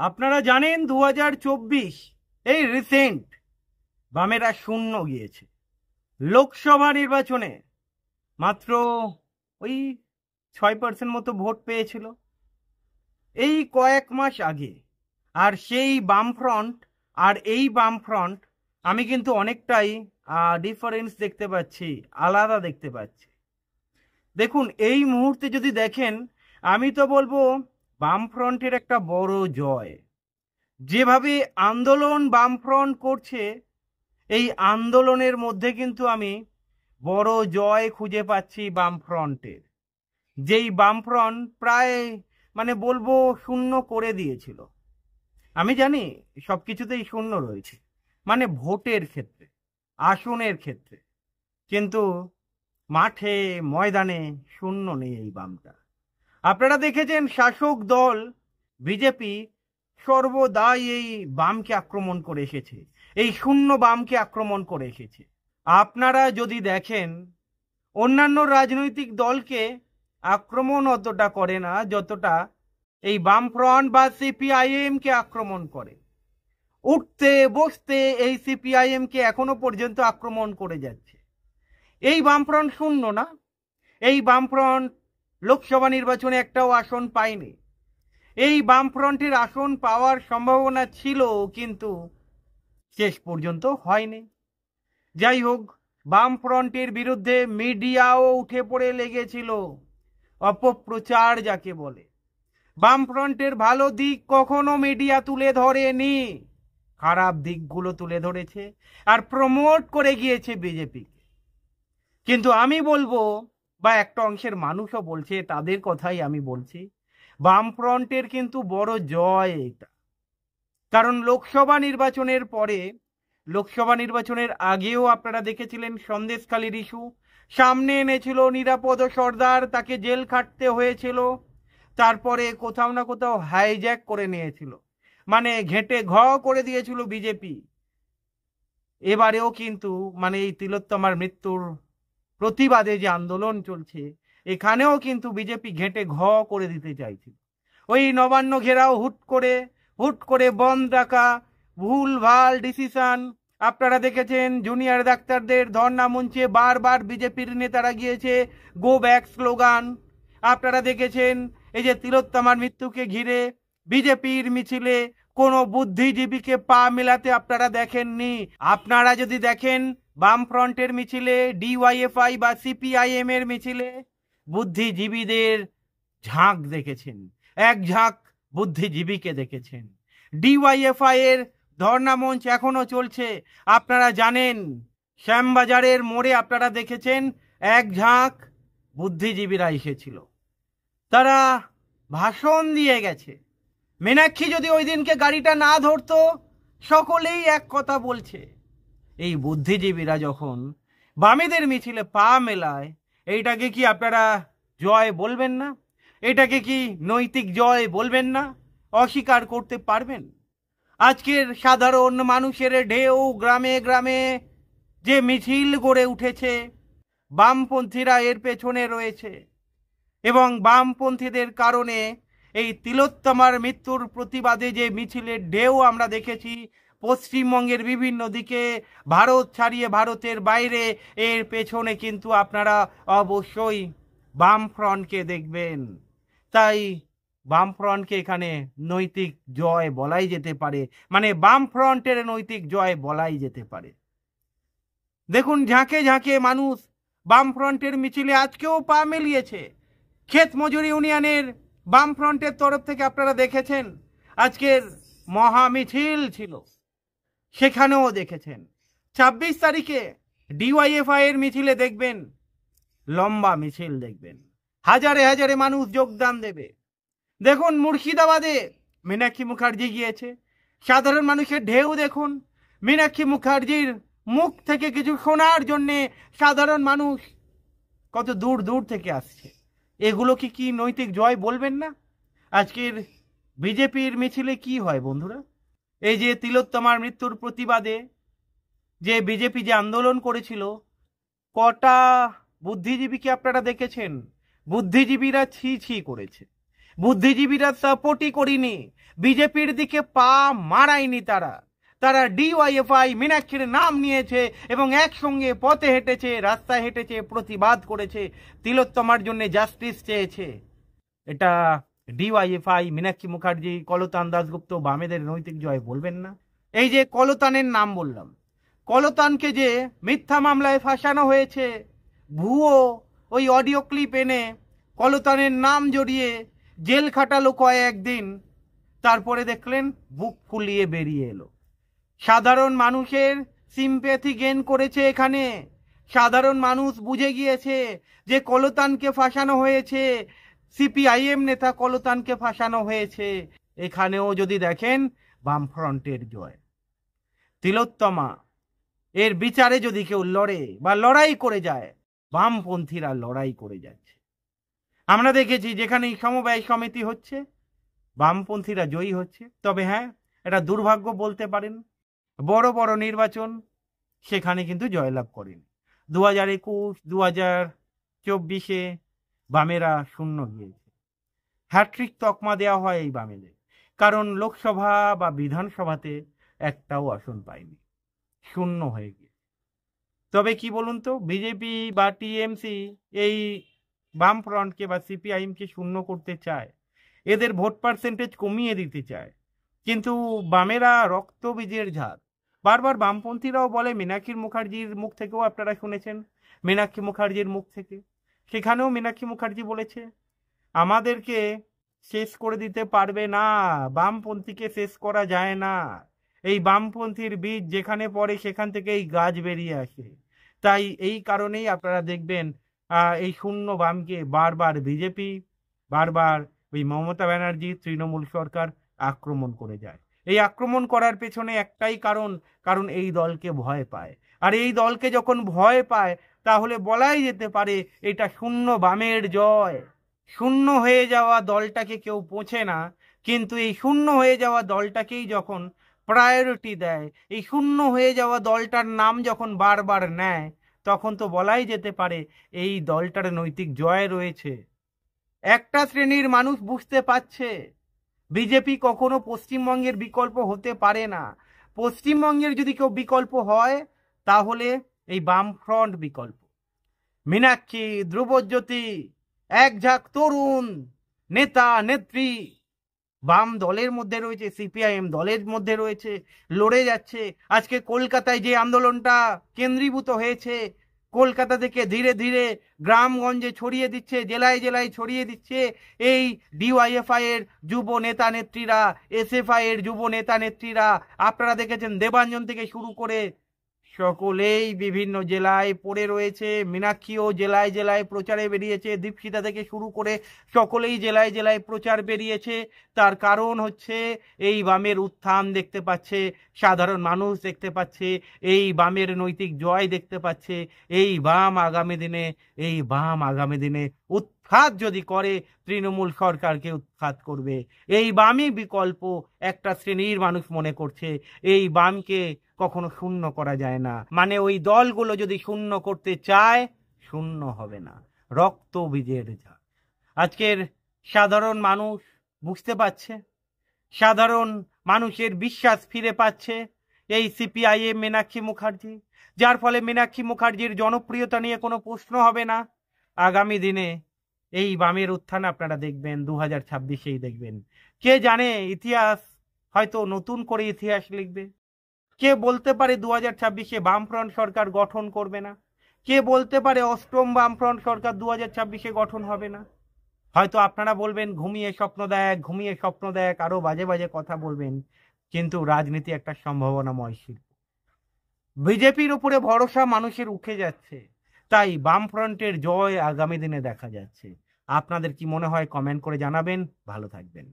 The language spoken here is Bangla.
আপনারা জানেন 2024 এই রিসেন্ট বামেরা শূন্য গিয়েছে। লোকসভা নির্বাচনে মাত্র ওই 6% মতো ভোট পেয়েছিল এই কয়েক মাস আগে। আর সেই বামফ্রন্ট আর এই বামফ্রন্ট আমি কিন্তু অনেকটাই ডিফারেন্স দেখতে পাচ্ছি, আলাদা দেখতে পাচ্ছি। দেখুন, এই মুহূর্তে যদি দেখেন, আমি তো বলবো বামফ্রন্টের একটা বড় জয়। যেভাবে আন্দোলন বামফ্রন্ট করছে, এই আন্দোলনের মধ্যে কিন্তু আমি বড় জয় খুঁজে পাচ্ছি বামফ্রন্টের। যেই বামফ্রন্ট প্রায় বলবো শূন্য করে দিয়েছিল। আমি জানি সব কিছুতেই শূন্য রয়েছে, ভোটের ক্ষেত্রে, আসনের ক্ষেত্রে, কিন্তু মাঠে ময়দানে শূন্য নেই এই বামটা। আপনারা দেখেছেন শাসক দল বিজেপি সর্বদাই এই বামকে আক্রমণ করে এসেছে, এই শূন্য বামকে আক্রমণ করে এসেছে। আপনারা যদি দেখেন, অন্যান্য রাজনৈতিক দলকে আক্রমণ অতটা করে না যতটা এই বামফ্রন্ট বা সিপিআইএম কে আক্রমণ করে। উঠতে বসতে এই সিপিআইএম কে এখনো পর্যন্ত আক্রমণ করে যাচ্ছে। এই বামফ্রন্ট শূন্য না, এই বামফ্রন্ট লোকসভা নির্বাচনে একটাও আসন পায়নি। এই বামফ্রন্টের আসন পাওয়ার সম্ভাবনা ছিল, কিন্তু শেষ পর্যন্ত হয়নি। যাই হোক, বামফ্রন্টের বিরুদ্ধে মিডিয়াও উঠে পড়ে লেগেছিল, অপপ্রচার যাকে বলে। বামফ্রন্টের ভালো দিক কখনো মিডিয়া তুলে ধরেনি, খারাপ দিকগুলো তুলে ধরেছে আর প্রমোট করে গিয়েছে বিজেপিকে। কিন্তু আমি বলবো, বা একটা অংশের মানুষও বলছে, তাদের কথাই আমি বলছি, বামফ্রন্টের কিন্তু বড় জয় এটা। কারণ লোকসভা নির্বাচনের পরে, লোকসভা নির্বাচনের আগেও আপনারা দেখেছিলেন সন্দেশখালির ইস্যু সামনে এনেছিল নিরাপদ সর্দার, তাকে জেল খাটতে হয়েছিল। তারপরে কোথাও না কোথাও হাইজ্যাক করে নিয়েছিল, ঘেঁটে ঘ করে দিয়েছিল বিজেপি। এবারেও কিন্তু এই তিলোত্তমার মৃত্যুর প্রতিবাদে যে আন্দোলন চলছে, এখানেও কিন্তু বিজেপি ঘেঁটে ঘ করে দিতে চাইছিল। ওই নবান্ন ঘেরাও হুট করে বন্ধ রাখা, ভুল ভাল ডিসিশন। আপনারা দেখেছেন জুনিয়র ডাক্তারদের ধর্ণা মঞ্চে বারবার বিজেপির নেতারা গিয়েছে গো ব্যাক স্লোগান। আপনারা দেখেছেন এই যে তিলোত্তমার মৃত্যুকে ঘিরে বিজেপির মিছিলে কোনো বুদ্ধিজীবীকে পা মেলাতে আপনারা দেখেননি। আপনারা যদি দেখেন বামফ্রন্টের মিছিলে, ডিওয়াইএফআই বা সিপিআইএম এর মিছিলে বুদ্ধিজীবীদের ঝাঁক দেখেছেন, এক ঝাঁক বুদ্ধিজীবীকে দেখেছেন। ডিওয়াইএফআই এর ধর্ণা মঞ্চ এখনো চলছে। আপনারা জানেন শ্যামবাজারের মোড়ে আপনারা দেখেছেন এক ঝাঁক বুদ্ধিজীবীরা এসেছিল, তারা ভাষণ দিয়ে গেছে। মীনাক্ষী যদি ওই দিনকে গাড়িটা না ধরতো, সকলেই এক কথা বলছে। এই বুদ্ধিজীবীরা যখন বামেদের মিছিলে পা মেলায়, এইটাকে কি আপনারা জয় বলবেন না? এটাকে কি নৈতিক জয় বলবেন না? অস্বীকার করতে পারবেন? আজকের সাধারণ মানুষের ঢেউ গ্রামে গ্রামে যে মিছিল গড়ে উঠেছে, বামপন্থীরা এর পেছনে রয়েছে। এবং বামপন্থীদের কারণে এই তিলোত্তমার মৃত্যুর প্রতিবাদে যে মিছিলের ঢেউ আমরা দেখেছি পশ্চিমবঙ্গের বিভিন্ন দিকে, ভারত ছাড়িয়ে ভারতের বাইরে, এর পেছনে কিন্তু আপনারা অবশ্যই বামফ্রন্টকে দেখবেন। তাই বামফ্রন্টকে এখানে নৈতিক জয় বলাই যেতে পারে, বামফ্রন্টের নৈতিক জয় বলাই যেতে পারে। দেখুন, ঝাঁকে ঝাঁকে মানুষ বামফ্রন্টের মিছিলে আজকেও পা মিলিয়েছে। ক্ষেত মজুরি ইউনিয়নের বামফ্রন্টের তরফ থেকে আপনারা দেখেছেন আজকের মহা মিছিল ছিল, সেখানেও দেখেছেন। 26 তারিখে ডিওয়াইএফআই এর মিছিলে দেখবেন, লম্বা মিছিল দেখবেন, হাজারে হাজারে মানুষ যোগদান দেবে। দেখুন, মুর্শিদাবাদে মীনাক্ষী মুখার্জি গিয়েছে, সাধারণ মানুষের ঢেউ দেখুন। মীনাক্ষী মুখার্জির মুখ থেকে কিছু শোনার জন্যে সাধারণ মানুষ কত দূর দূর থেকে আসছে। এগুলো কি নৈতিক জয় বলবেন না? আজকের বিজেপির মিছিলে কি হয় বন্ধুরা? এই যে তিলোত্তমার মৃত্যুর প্রতিবাদে যে বিজেপি যে আন্দোলন করেছিল, কটা বুদ্ধিজীবীকে আপনারা দেখেছেন? বুদ্ধিজীবীরা ছি ছি করেছে, বুদ্ধিজীবীরা সাপোর্টই করিনি, বিজেপির দিকে পা মারায়নি তারা। তারা ডিওয়াইএফআই মীনাক্ষীর নাম নিয়েছে এবং একসঙ্গে পথে হেঁটেছে, রাস্তায় হেঁটেছে, প্রতিবাদ করেছে, তিলোত্তমার জন্য জাস্টিস চেয়েছে। এটা ডিওয়াইএফআই, মীনাক্ষী মুখার্জি, কলতান দাশগুপ্ত বামেদের নৈতিক জয় বলবেন না? এই যে কলতানের নাম বললাম, কলতানকে যে মিথ্যা মামলায় ফাঁসানো হয়েছে, ভুয়ো ওই অডিও ক্লিপ এনে কলতানের নাম জড়িয়ে জেল খাটালো কয়েকদিন, তারপরে দেখলেন বুক ফুলিয়ে বেরিয়ে এলো। সাধারণ মানুষের সিম্প্যাথি গেইন করেছে এখানে। সাধারণ মানুষ বুঝে গিয়েছে যে কলতানকে ফাঁসানো হয়েছে, সিপিআইএম নেতা কলতানকে ফাঁসানো হয়েছে। এখানেও যদি দেখেন বামফ্রন্টের জয়। তিলোত্তমা এর বিচারে যদি কেউ লড়ে বা লড়াই করে যায়, বামপন্থীরা লড়াই করে যাচ্ছে। আমরা দেখেছি যেখানে সমবায় সমিতি হচ্ছে বামপন্থীরা জয়ী হচ্ছে। তবে হ্যাঁ, এটা দুর্ভাগ্য বলতে পারেন, বড় বড় নির্বাচন সেখানে কিন্তু জয়লাভ করেনি। 2021, 2024 বামেরা শূন্য গিয়েছে। হ্যাট্রিক তকমা দেওয়া হয় এই বামেদের, কারণ লোকসভা বা বিধানসভাতে একটাও আসন পায়নি, শূন্য হয়ে গিয়েছে। তবে কি বলুন তো, বিজেপি বা টিএমসি এই বামফ্রন্টকে বা সিপিআইএমকে শূন্য করতে চায়, এদের ভোট পার্সেন্টেজ কমিয়ে দিতে চায়। কিন্তু বামেরা রক্তবীজের ঝাড়। বারবার বামপন্থীরাও বলে, মীনাক্ষী মুখার্জির মুখ থেকেও আপনারা শুনেছেন, মীনাক্ষী মুখার্জির মুখ থেকে, সেখানেও মীনাক্ষী মুখার্জি বলেছে আমাদেরকে শেষ করে দিতে পারবে না, বামপন্থীকে শেষ করা যায় না। এই বামপন্থীর বীজ যেখানে পড়ে সেখান থেকে এই গাছ বেরিয়ে আসে। তাই এই কারণেই আপনারা দেখবেন এই শূন্য বামকে বারবার বিজেপি, বারবার ওই মমতা ব্যানার্জি, তৃণমূল সরকার আক্রমণ করে যায়। এই আক্রমণ করার পেছনে একটাই কারণ এই দলকে ভয় পায়। আর এই দলকে যখন ভয় পায় তাহলে বলাই যেতে পারে এটা শূন্য বামের জয়। শূন্য হয়ে যাওয়া দলটাকে কেউ পোঁছে না, কিন্তু এই শূন্য হয়ে যাওয়া দলটাকেই যখন প্রায়োরিটি দেয়, এই শূন্য হয়ে যাওয়া দলটার নাম যখন বারবার নেয়, তখন তো বলাই যেতে পারে এই দলটার নৈতিক জয় রয়েছে। একটা শ্রেণীর মানুষ বুঝতে পারছে বিজেপি কখনো পশ্চিমবঙ্গের বিকল্প হতে পারে না। পশ্চিমবঙ্গের যদি কেউ বিকল্প হয় তাহলে এই বামফ্রন্ট বিকল্প। মীনাক্ষী, ধ্রুবজ্যোতি, এক ঝাঁক তরুণ নেতা নেত্রী বাম দলের মধ্যে রয়েছে, সিপিআইএম দলের মধ্যে রয়েছে, লড়ে যাচ্ছে। আজকে কলকাতায় যে আন্দোলনটা কেন্দ্রীভূত হয়েছে, কলকাতা থেকে ধীরে ধীরে গ্রামগঞ্জে ছড়িয়ে দিচ্ছে, জেলায় জেলায় ছড়িয়ে দিচ্ছে এই ডিওয়াইএফআই এর যুব নেতা নেত্রীরা, এসএফআই এর যুব নেতা নেত্রীরা। আপনারা দেখেছেন দেবাঞ্জন থেকে শুরু করে সকলেই বিভিন্ন জেলায় পড়ে রয়েছে। মীনাক্ষীও জেলায় জেলায় প্রচারে বেরিয়েছে, দীপশিতা থেকে শুরু করে সকলেই জেলায় জেলায় প্রচার বেরিয়েছে। তার কারণ হচ্ছে এই বামের উত্থান দেখতে পাচ্ছে, সাধারণ মানুষ দেখতে পাচ্ছে, এই বামের নৈতিক জয় দেখতে পাচ্ছে। এই বাম আগামী দিনে উৎখাত যদি করে, তৃণমূল সরকারকে উৎখাত করবে। এই বামই বিকল্প একটা শ্রেণীর মানুষ মনে করছে। এই বামকে কখনো শূন্য করা যায় না, মানে ওই দলগুলো যদি শূন্য করতে চায় শূন্য হবে না। রক্ত বীজের ঝাড়। আজকের সাধারণ মানুষ বুঝতে পারছে, সাধারণ মানুষের বিশ্বাস ফিরে পাচ্ছে এই সিপিআইএম মীনাক্ষী মুখার্জি, যার ফলে মীনাক্ষী মুখার্জির জনপ্রিয়তা নিয়ে কোনো প্রশ্ন হবে না। আগামী দিনে এই বামের উত্থান আপনারা দেখবেন, 2026-এই দেখবেন। কে জানে, ইতিহাস হয়তো নতুন করে ইতিহাস লিখবে। কে বলতে পারে 2026-এ বামফ্রন্ট সরকার গঠন করবে না? কে বলতে পারে অষ্টম বামফ্রন্ট সরকার 2026-এ গঠন হবে না? হয়তো আপনারা বলবেন ঘুমিয়ে স্বপ্ন দেখ, আরো বাজে বাজে কথা বলবেন, কিন্তু রাজনীতি একটা সম্ভাবনাময় শিল্প। বিজেপির উপরে ভরসা মানুষের উঠে যাচ্ছে, তাই বামফ্রন্টের জয় আগামী দিনে দেখা যাচ্ছে। আপনাদের কি মনে হয় কমেন্ট করে জানাবেন। ভালো থাকবেন।